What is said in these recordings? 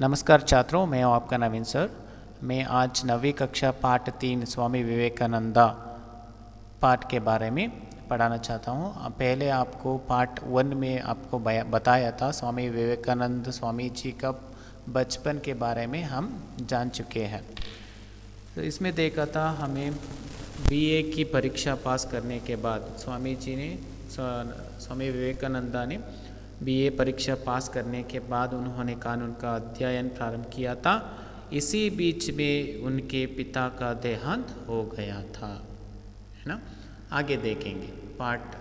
नमस्कार छात्रों, मैं हूं आपका नवीन सर। मैं आज 9वीं कक्षा पाठ 3 स्वामी विवेकानंदा पाठ के बारे में पढ़ाना चाहता हूं। पहले आपको पार्ट 1 में आपको बताया था स्वामी विवेकानंद स्वामी जी का बचपन के बारे में हम जान चुके हैं। तो इसमें देखा था हमें बीए की परीक्षा पास करने के बाद स्वामी विवेकानंदा ने बीए परीक्षा पास करने के बाद उन्होंने कानून का अध्ययन प्रारंभ किया था। इसी बीच में उनके पिता का देहांत हो गया था, है ना। आगे देखेंगे पार्ट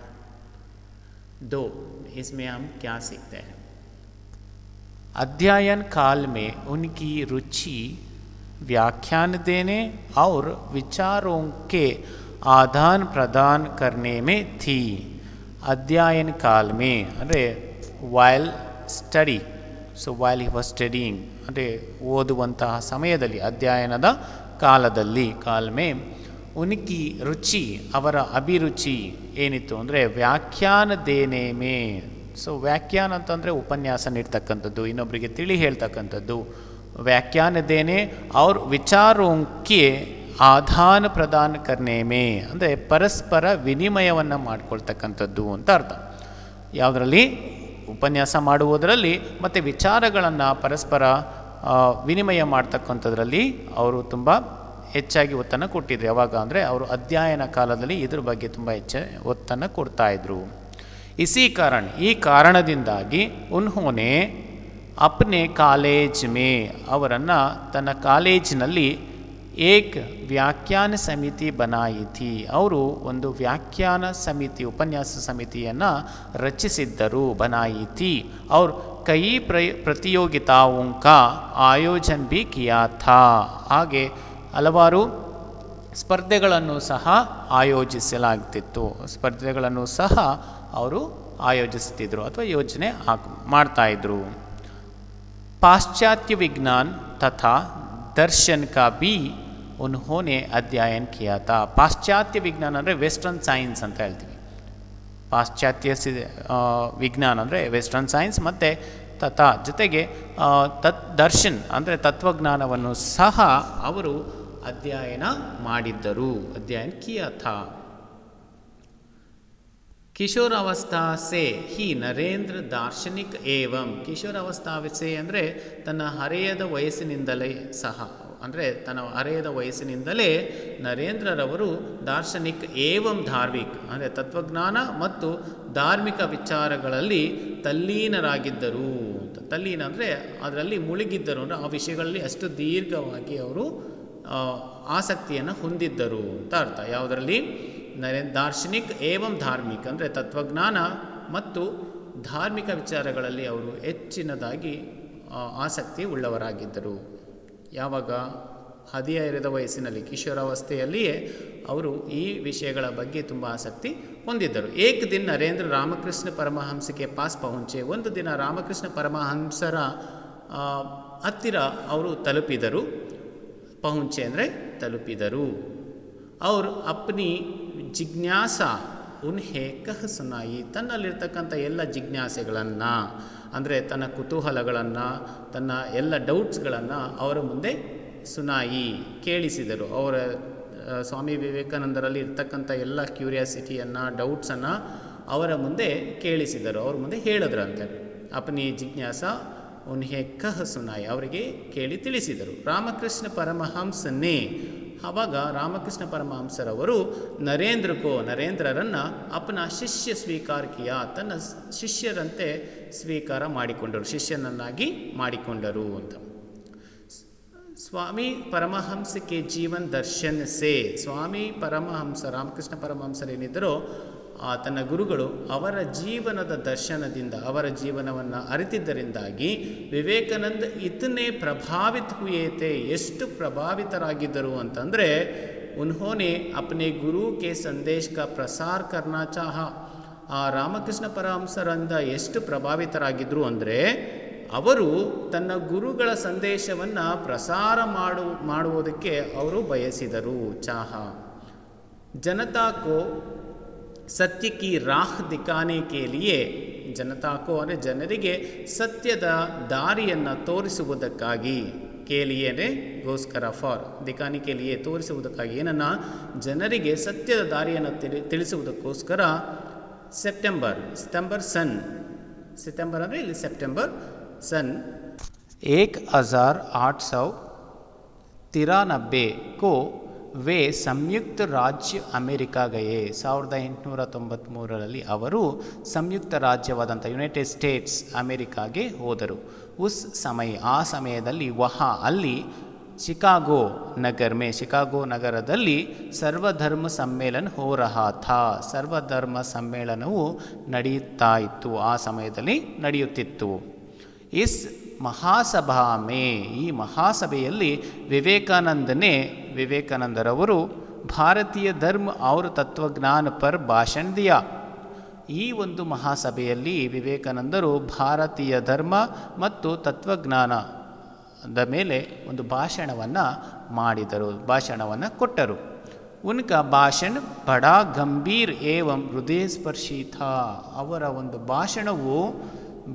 2, इसमें हम क्या सीखते हैं। अध्ययन काल में उनकी रुचि व्याख्यान देने और विचारों के आदान प्रदान करने में थी। अध्ययन काल में ಅಂದರೆ while study, so while he was studying ಅಂದರೆ ಓದುವಂತಹ ಸಮಯದಲ್ಲಿ, ಅಧ್ಯಯನದ ಕಾಲದಲ್ಲಿ ಕಾಲ್ಮೆ ಉನ್ಕಿ ರುಚಿ ಅವರ ಅಭಿರುಚಿ ಏನಿತ್ತು ಅಂದರೆ ವ್ಯಾಖ್ಯಾನ ದೇನೆ ಮೇ. ಸೊ ವ್ಯಾಖ್ಯಾನ ಅಂತಂದರೆ ಉಪನ್ಯಾಸ ನೀಡ್ತಕ್ಕಂಥದ್ದು, ಇನ್ನೊಬ್ಬರಿಗೆ ತಿಳಿ ಹೇಳ್ತಕ್ಕಂಥದ್ದು. ವ್ಯಾಖ್ಯಾನ ದೇನೆ और विचारों के ಆದಾನ ಪ್ರದಾನ ಕರ್ನೆ ಮೇ ಅಂದರೆ ಪರಸ್ಪರ ವಿನಿಮಯವನ್ನು ಮಾಡಿಕೊಳ್ತಕ್ಕಂಥದ್ದು ಅಂತ ಅರ್ಥ. ಯಾವುದರಲ್ಲಿ? ಉಪನ್ಯಾಸ ಮಾಡುವುದರಲ್ಲಿ ಮತ್ತು ವಿಚಾರಗಳನ್ನು ಪರಸ್ಪರ ವಿನಿಮಯ ಮಾಡ್ತಕ್ಕಂಥದ್ರಲ್ಲಿ ಅವರು ತುಂಬ ಹೆಚ್ಚಾಗಿ ಒತ್ತನ್ನು ಕೊಟ್ಟಿದ್ರು. ಯಾವಾಗ ಅಂದರೆ ಅವರು ಅಧ್ಯಯನ ಕಾಲದಲ್ಲಿ ಇದ್ರ ಬಗ್ಗೆ ತುಂಬ ಒತ್ತನ್ನು ಕೊಡ್ತಾಯಿದ್ರು. ಈ ಕಾರಣದಿಂದಾಗಿ ಉನ್ಹೋನೆ ಅಪ್ನೆ ಕಾಲೇಜ್ ಮೇ ಅವರನ್ನು ತನ್ನ ಕಾಲೇಜಿನಲ್ಲಿ ಏಕ್ ವ್ಯಾಖ್ಯಾನ ಸಮಿತಿ ಬನಾಯಿ ಥಿ. ಅವರು ಒಂದು ವ್ಯಾಖ್ಯಾನ ಸಮಿತಿ, ಉಪನ್ಯಾಸ ಸಮಿತಿಯನ್ನು ರಚಿಸಿದ್ದರು. ಬನಾಯಿ ಥಿ और कई प्रतियोगिताओं का आयोजन भी किया था. ಹಾಗೆ ಹಲವಾರು ಸ್ಪರ್ಧೆಗಳನ್ನು ಸಹ ಆಯೋಜಿಸಲಾಗ್ತಿತ್ತು. ಸ್ಪರ್ಧೆಗಳನ್ನು ಸಹ ಅವರು ಆಯೋಜಿಸ್ತಿದ್ರು ಅಥವಾ ಯೋಜನೆ ಮಾಡ್ತಾಯಿದ್ರು. ಪಾಶ್ಚಾತ್ಯ ವಿಜ್ಞಾನ ತಥಾ दर्शन का भी उन्होंने अध्ययन किया था. ಪಾಶ್ಚಾತ್ಯ ವಿಜ್ಞಾನ ಅಂದರೆ ವೆಸ್ಟರ್ನ್ ಸೈನ್ಸ್ ಅಂತ ಹೇಳ್ತೀವಿ. ಪಾಶ್ಚಾತ್ಯ ವಿಜ್ಞಾನ ಅಂದರೆ ವೆಸ್ಟರ್ನ್ ಸೈನ್ಸ್ ಮತ್ತು ತಥಾ ಜೊತೆಗೆ ದರ್ಶನ್ ಅಂದರೆ ತತ್ವಜ್ಞಾನವನ್ನು ಸಹ ಅವರು ಅಧ್ಯಯನ ಮಾಡಿದ್ದರು. ಅಧ್ಯಯನ ಕಿಯಾ ಥಾ. ಕಿಶೋರಾವಸ್ಥಾ ಸೇ ಹಿ ನರೇಂದ್ರ ದಾರ್ಶನಿಕ ಏವಂ. ಕಿಶೋರಾವಸ್ಥಾ ಸೇ ಅಂದರೆ ತನ್ನ ಹರೆಯದ ವಯಸ್ಸಿನಿಂದಲೇ ಸಹ, ಅಂದರೆ ತನ್ನ ಹರೆಯದ ವಯಸ್ಸಿನಿಂದಲೇ ನರೇಂದ್ರರವರು ದಾರ್ಶನಿಕ ಏವಂ ಧಾರ್ಮಿಕ್ ಅಂದರೆ ತತ್ವಜ್ಞಾನ ಮತ್ತು ಧಾರ್ಮಿಕ ವಿಚಾರಗಳಲ್ಲಿ ತಲ್ಲೀನರಾಗಿದ್ದರು. ತಲ್ಲೀನ ಅಂದರೆ ಅದರಲ್ಲಿ ಮುಳುಗಿದ್ದರು, ಅಂದರೆ ಆ ವಿಷಯಗಳಲ್ಲಿ ಅಷ್ಟು ದೀರ್ಘವಾಗಿ ಅವರು ಆಸಕ್ತಿಯನ್ನು ಹೊಂದಿದ್ದರು ಅಂತ ಅರ್ಥ. ಯಾವುದರಲ್ಲಿ? ದಾರ್ಶನಿಕ್ ಏವಂ ಧಾರ್ಮಿಕ್ ಅಂದರೆ ತತ್ವಜ್ಞಾನ ಮತ್ತು ಧಾರ್ಮಿಕ ವಿಚಾರಗಳಲ್ಲಿ ಅವರು ಹೆಚ್ಚಿನದಾಗಿ ಆಸಕ್ತಿ ಉಳ್ಳವರಾಗಿದ್ದರು. ಯಾವಾಗ? ಹದಿಹರೆಯದ ವಯಸ್ಸಿನಲ್ಲಿ, ಕಿಶೋರಾವಸ್ಥೆಯಲ್ಲಿಯೇ ಅವರು ಈ ವಿಷಯಗಳ ಬಗ್ಗೆ ತುಂಬ ಆಸಕ್ತಿ ಹೊಂದಿದ್ದರು. ಏಕ್ ದಿನ ನರೇಂದ್ರ ರಾಮಕೃಷ್ಣ ಪರಮಹಂಸಕ್ಕೆ ಪಾಸ್ ಪಹುಂಚೆ. ಒಂದು ದಿನ ರಾಮಕೃಷ್ಣ ಪರಮಹಂಸರ ಹತ್ತಿರ ಅವರು ತಲುಪಿದರು. ಪಹುಂಚೆ ಅಂದರೆ ತಲುಪಿದರು. ಅವರು ಅಪ್ನಿ ಜಿಜ್ಞಾಸ ಉನ್ಹೆ ಕಹ ಸುನಾಯಿ. ತನ್ನಲ್ಲಿರ್ತಕ್ಕಂಥ ಎಲ್ಲ ಜಿಜ್ಞಾಸೆಗಳನ್ನು, ಅಂದರೆ ತನ್ನ ಕುತೂಹಲಗಳನ್ನು, ತನ್ನ ಎಲ್ಲ ಡೌಟ್ಸ್ಗಳನ್ನು ಅವರ ಮುಂದೆ ಸುನಾಯಿ ಕೇಳಿಸಿದರು. ಅವರ ಸ್ವಾಮಿ ವಿವೇಕಾನಂದರಲ್ಲಿ ಇರ್ತಕ್ಕಂಥ ಎಲ್ಲ ಕ್ಯೂರಿಯಾಸಿಟಿಯನ್ನು, ಡೌಟ್ಸನ್ನು ಅವರ ಮುಂದೆ ಕೇಳಿಸಿದರು. ಅವ್ರ ಮುಂದೆ ಹೇಳಿದ್ರಂತೆ. ಅಪ್ನಿ ಜಿಜ್ಞಾಸ ಉನ್ಹೆ ಕಹ ಸುನಾಯಿ, ಅವರಿಗೆ ಕೇಳಿ ತಿಳಿಸಿದರು. ರಾಮಕೃಷ್ಣ ಪರಮಹಂಸನೇ. ಆವಾಗ ರಾಮಕೃಷ್ಣ ಪರಮಹಂಸರವರು ನರೇಂದ್ರರನ್ನು ಅಪನ ಶಿಷ್ಯ ಸ್ವೀಕಾರ ಕಿಯ, ತನ್ನ ಶಿಷ್ಯರಂತೆ ಸ್ವೀಕಾರ ಮಾಡಿಕೊಂಡರು, ಶಿಷ್ಯನನ್ನಾಗಿ ಮಾಡಿಕೊಂಡರು ಅಂತ. ಸ್ವಾಮಿ ಪರಮಹಂಸಕ್ಕೆ ಜೀವನ್ ದರ್ಶನ್ ಸೇ. ಸ್ವಾಮಿ ಪರಮಹಂಸ ರಾಮಕೃಷ್ಣ ಪರಮಹಂಸರೇನಿದ್ದರೋ ತನ್ನ ಗುರುಗಳು ಅವರ ಜೀವನದ ದರ್ಶನದಿಂದ, ಅವರ ಜೀವನವನ್ನು ಅರಿತಿದ್ದರಿಂದಾಗಿ ವಿವೇಕಾನಂದ ಇತನೇ ಪ್ರಭಾವಿತ ಹುಯೇತೆ. ಎಷ್ಟು ಪ್ರಭಾವಿತರಾಗಿದ್ದರು ಅಂತಂದರೆ ಉನ್ಹೋನೆ ಅಪ್ನೆ ಗುರು ಕೆ ಸಂದೇಶ ಕಾ ಪ್ರಸಾರ ಕರ್ನಾ ಚಾಹ. ಆ ರಾಮಕೃಷ್ಣ ಪರಮಹಂಸರಿಂದ ಎಷ್ಟು ಪ್ರಭಾವಿತರಾಗಿದ್ದರು ಅಂದರೆ ಅವರು ತನ್ನ ಗುರುಗಳ ಸಂದೇಶವನ್ನು ಪ್ರಸಾರ ಮಾಡುವುದಕ್ಕೆ ಅವರು ಬಯಸಿದರು. ಚಾಹ. ಜನತಾ ಕೋ सत्य की राह दिखाने के लिए ಜನತಾಕೋ ಅಂದರೆ ಜನರಿಗೆ ಸತ್ಯದ ದಾರಿಯನ್ನು ತೋರಿಸುವುದಕ್ಕಾಗಿ, ಕೇಲಿಯೇ ಅಂದರೆ ಗೋಸ್ಕರ, ಫಾರ್ ದಿಕಾನಿ ಕೇಲಿಯೇ ತೋರಿಸುವುದಕ್ಕಾಗಿ, ಏನನ್ನು ಜನರಿಗೆ ಸತ್ಯದ ದಾರಿಯನ್ನು ತಿಳಿಸುವುದಕ್ಕೋಸ್ಕರ ಸೆಪ್ಟೆಂಬರ್ ಸನ್, ಸಿತಂಬರ್ ಅಂದರೆ ಇಲ್ಲಿ ಸೆಪ್ಟೆಂಬರ್ सन 1893 को वे ಸಂಯುಕ್ತ ರಾಜ್ಯ ಅಮೆರಿಕಾ ಗಯೇ. 1893ರಲ್ಲಿ ಅವರು ಸಂಯುಕ್ತ ರಾಜ್ಯವಾದಂಥ ಯುನೈಟೆಡ್ ಸ್ಟೇಟ್ಸ್ ಅಮೆರಿಕಾಗೆ ಹೋದರು. ಉಸ್ ಸಮಯ, ಆ ಸಮಯದಲ್ಲಿ ವಹಾ ಅಲ್ಲಿ ಶಿಕಾಗೋ ನಗರದಲ್ಲಿ ಸರ್ವಧರ್ಮ ಸಮ್ಮೇಳನ ಹೋ ರಹಾ ಥಾ, ಸರ್ವಧರ್ಮ ಸಮ್ಮೇಳನವು ನಡೆಯುತ್ತಾ ಇತ್ತು, ಆ ಸಮಯದಲ್ಲಿ ನಡೆಯುತ್ತಿತ್ತು. ಇಸ್ ಮಹಾಸಭಾ ಮೇ, ಈ ಮಹಾಸಭೆಯಲ್ಲಿ ವಿವೇಕಾನಂದರವರು ಭಾರತೀಯ ಧರ್ಮ ಔರ್ ತತ್ವಜ್ಞಾನ ಪರ್ ಭಾಷಣ ದಿಯಾ. ಈ ಒಂದು ಮಹಾಸಭೆಯಲ್ಲಿ ವಿವೇಕಾನಂದರು ಭಾರತೀಯ ಧರ್ಮ ಮತ್ತು ತತ್ವಜ್ಞಾನದ ಮೇಲೆ ಒಂದು ಭಾಷಣವನ್ನು ಕೊಟ್ಟರು. ಉನ್ಕ ಭಾಷಣ ಬಡಾ ಗಂಭೀರ್ ಏವಂ ಹೃದಯ ಸ್ಪರ್ಶಿ ಥಾ, ಅವರ ಒಂದು ಭಾಷಣವು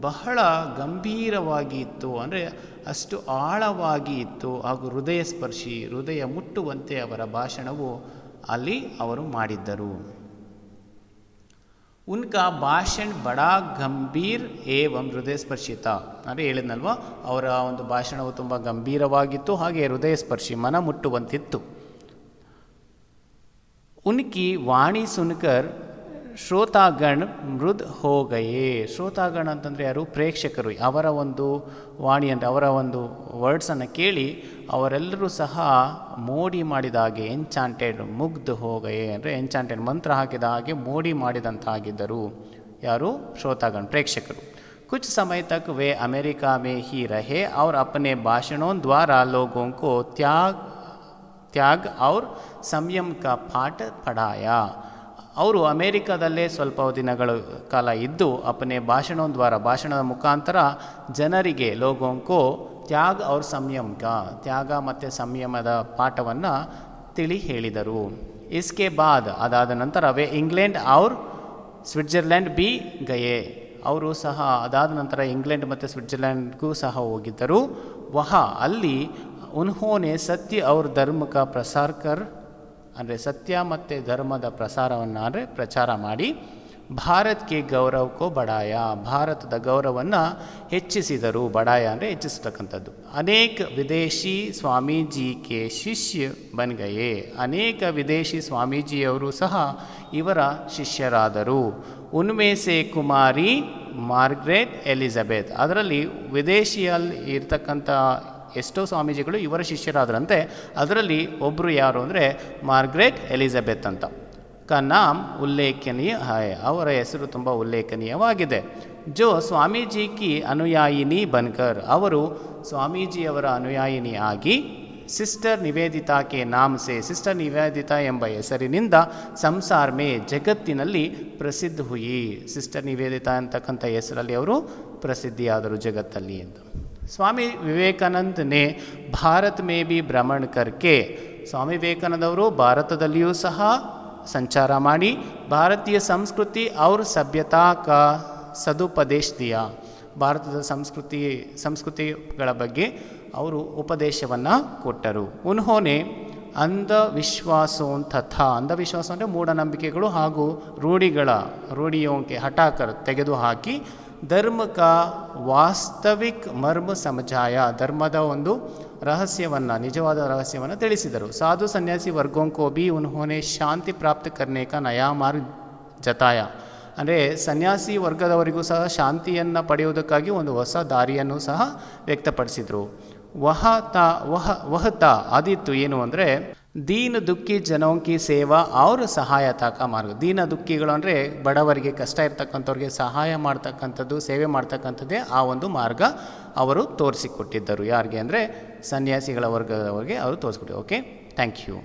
ಬಹಳ ಗಂಭೀರವಾಗಿ ಇತ್ತು, ಅಂದರೆ ಅಷ್ಟು ಆಳವಾಗಿ ಇತ್ತು, ಹಾಗೂ ಹೃದಯ ಸ್ಪರ್ಶಿ, ಹೃದಯ ಮುಟ್ಟುವಂತೆ ಅವರ ಭಾಷಣವು ಅಲ್ಲಿ ಅವರು ಮಾಡಿದ್ದರು. ಉನ್ಕ ಭಾಷಣ ಬಡಾ ಗಂಭೀರ್ ಏವಂ ಹೃದಯ ಸ್ಪರ್ಶಿತ, ಅಂದರೆ ಹೇಳಿದ್ನಲ್ವ, ಅವರ ಒಂದು ಭಾಷಣವು ತುಂಬ ಗಂಭೀರವಾಗಿತ್ತು, ಹಾಗೆ ಹೃದಯ ಸ್ಪರ್ಶಿ, ಮನ ಮುಟ್ಟುವಂತಿತ್ತು. ಉನ್ಕಿ ವಾಣಿ ಸುನ್ಕರ್ ಶ್ರೋತಾಗಣ ಮೃದ್ ಹೋ ಗಯೇ. ಶ್ರೋತಾಗಣ ಅಂತಂದರೆ ಯಾರು? ಪ್ರೇಕ್ಷಕರು. ಅವರ ಒಂದು ವಾಣಿ ಅಂದರೆ ಅವರ ಒಂದು ವರ್ಡ್ಸನ್ನು ಕೇಳಿ ಅವರೆಲ್ಲರೂ ಸಹ ಮೋಡಿ ಮಾಡಿದ ಹಾಗೆ, ಎನ್ಚಾಂಟೆಡ್ ಮುಗ್ಧ ಹೋ ಗಯೇ ಅಂದರೆ ಎನ್ಚಾಂಟೆಡ್ ಮಂತ್ರ ಹಾಕಿದ ಹಾಗೆ ಮೋಡಿ ಮಾಡಿದಂತಾಗಿದ್ದರು. ಯಾರು? ಶ್ರೋತಾಗಣ, ಪ್ರೇಕ್ಷಕರು. कुछ समय तक वे अमेरिका में ही रहे और अपने भाषणों द्वारा लोगों को त्याग और संयम का पाठ पढ़ाया. ಅವರು ಅಮೇರಿಕಾದಲ್ಲೇ ಸ್ವಲ್ಪ ದಿನಗಳ ಕಾಲ ಇದ್ದು ಅಪನೆ ಭಾಷಣದ ಮುಖಾಂತರ ಜನರಿಗೆ ಲೋಗೋಂಕೋ ತ್ಯಾಗ ಅವ್ರ ತ್ಯಾಗ ಮತ್ತು ಸಂಯಮದ ಪಾಠವನ್ನು ಹೇಳಿದರು. ಇಸ್ಕೆ ಬಾದ್, ಅದಾದ ನಂತರ ಅವೇ ಇಂಗ್ಲೆಂಡ್ ಅವ್ರ ಸ್ವಿಟ್ಜರ್ಲ್ಯಾಂಡ್ ಬಿ ಗಯೇ. ಅವರು ಸಹ ಅದಾದ ನಂತರ ಇಂಗ್ಲೆಂಡ್ ಮತ್ತು ಸ್ವಿಟ್ಜರ್ಲ್ಯಾಂಡ್ಗೂ ಸಹ ಹೋಗಿದ್ದರು. ಅಲ್ಲಿ ಉನ್ಹೋನೆ ಸತ್ಯ ಅವ್ರ ಧರ್ಮ ಕಾ ಪ್ರಸಾರ ಅಂದರೆ ಸತ್ಯ ಮತ್ತು ಧರ್ಮದ ಪ್ರಚಾರ ಮಾಡಿ ಭಾರತಕ್ಕೆ ಗೌರವಕ್ಕೋ ಬಡಾಯ, ಭಾರತದ ಗೌರವವನ್ನು ಹೆಚ್ಚಿಸಿದರು. ಬಡಾಯ ಅಂದರೆ ಹೆಚ್ಚಿಸ್ತಕ್ಕಂಥದ್ದು. ಅನೇಕ ವಿದೇಶಿ ಸ್ವಾಮೀಜಿ ಕೆ ಶಿಷ್ಯ ಬನ್ ಗಯೇ. ಅನೇಕ ವಿದೇಶಿ ಸ್ವಾಮೀಜಿಯವರು ಸಹ ಇವರ ಶಿಷ್ಯರಾದರು. ಉನ್ಮೇ ಸೆ ಕುಮಾರಿ ಮಾರ್ಗ್ರೆಟ್ ಎಲಿಜಬೆತ್, ಅದರಲ್ಲಿ ವಿದೇಶಿಯಲ್ಲಿ ಇರ್ತಕ್ಕಂಥ ಎಷ್ಟೋ ಸ್ವಾಮೀಜಿಗಳು ಇವರ ಶಿಷ್ಯರಾದರಂತೆ. ಅದರಲ್ಲಿ ಒಬ್ಬರು ಯಾರು ಅಂದರೆ ಮಾರ್ಗ್ರೆಟ್ ಎಲಿಜಬೆತ್ ಅಂತ. ನಾಮ್ ಉಲ್ಲೇಖನೀಯ ಹಾಯ್, ಅವರ ಹೆಸರು ತುಂಬ ಉಲ್ಲೇಖನೀಯವಾಗಿದೆ. ಜೋ ಸ್ವಾಮೀಜಿ ಕಿ ಅನುಯಾಯಿನಿ ಬನ್ಕರ್, ಅವರು ಸ್ವಾಮೀಜಿಯವರ ಅನುಯಾಯಿನಿ ಆಗಿ ಸಿಸ್ಟರ್ ನಿವೇದಿತಾ ಕೆ ನಾಮ್ ಸೆ, ಸಿಸ್ಟರ್ ನಿವೇದಿತಾ ಎಂಬ ಹೆಸರಿನಿಂದ ಸಂಸಾರ ಮೇ, ಜಗತ್ತಿನಲ್ಲಿ ಪ್ರಸಿದ್ಧ ಹುಯಿ. ಸಿಸ್ಟರ್ ನಿವೇದಿತಾ ಅಂತಕ್ಕಂಥ ಹೆಸರಲ್ಲಿ ಅವರು ಪ್ರಸಿದ್ಧಿಯಾದರು ಜಗತ್ತಲ್ಲಿ ಎಂದು. ಸ್ವಾಮಿ ವಿವೇಕಾನಂದ ನೇ ಭಾರತ್ ಮೇ ಬಿ ಭ್ರಮಣ ಕರ್ಕೆ, ಸ್ವಾಮಿ ವಿವೇಕಾನಂದವರು ಭಾರತದಲ್ಲಿಯೂ ಸಹ ಸಂಚಾರ ಮಾಡಿ ಭಾರತೀಯ ಸಂಸ್ಕೃತಿ ಅವ್ರ ಸಭ್ಯತಾ ಕಾ ಸದುಪದೇಶ ದಿಯಾ, ಭಾರತದ ಸಂಸ್ಕೃತಿಗಳ ಬಗ್ಗೆ ಅವರು ಉಪದೇಶವನ್ನು ಕೊಟ್ಟರು. ಉನ್ಹೋನೆ ಅಂಧವಿಶ್ವಾಸೋನ್ ತಥಾ, ಅಂಧವಿಶ್ವಾಸ ಅಂದರೆ ಮೂಢನಂಬಿಕೆಗಳು ಹಾಗೂ ರೂಢಿಯೋಂಕೆ ಹಠಾಕರ್ ತೆಗೆದುಹಾಕಿ ಧರ್ಮ ಕಾ ವಾಸ್ತವಿಕ್ ಮರ್ಮ ಸಮಜಾಯ, ಧರ್ಮದ ಒಂದು ರಹಸ್ಯವನ್ನು, ನಿಜವಾದ ರಹಸ್ಯವನ್ನು ತಿಳಿಸಿದರು. ಸಾಧು ಸನ್ಯಾಸಿ ವರ್ಗೋಂಕೋ ಬಿ ಉನ್ಹೋನೆ ಶಾಂತಿ ಪ್ರಾಪ್ತ ಕರ್ನೆ ಕಾ ನಯಾ ಮಾರ್ಗ ಜತಾಯ, ಅಂದರೆ ಸನ್ಯಾಸಿ ವರ್ಗದವರಿಗೂ ಸಹ ಶಾಂತಿಯನ್ನು ಪಡೆಯುವುದಕ್ಕಾಗಿ ಒಂದು ಹೊಸ ದಾರಿಯನ್ನು ಸಹ ವ್ಯಕ್ತಪಡಿಸಿದರು. ವಹತ ಆದಿತ್ತು ಏನು ಅಂದರೆ ದೀನ ದುಃಖಿ ಜನೋಂಕಿ ಸೇವಾ ಅವ್ರ ಸಹಾಯತಾ ಕಾ ಮಾರ್ಗ. ದೀನ ದುಃಖಿಗಳು ಅಂದರೆ ಬಡವರಿಗೆ, ಕಷ್ಟ ಇರ್ತಕ್ಕಂಥವ್ರಿಗೆ ಸಹಾಯ ಮಾಡ್ತಕ್ಕಂಥದ್ದು, ಸೇವೆ ಮಾಡ್ತಕ್ಕಂಥದ್ದೇ ಆ ಒಂದು ಮಾರ್ಗ ಅವರು ತೋರಿಸಿಕೊಟ್ಟಿದ್ದರು. ಯಾರಿಗೆ ಅಂದರೆ ಸನ್ಯಾಸಿಗಳ ವರ್ಗದವರಿಗೆ ಅವರು ತೋರಿಸ್ಕೊಟ್ಟಿದ್ರು. Okay, thank you.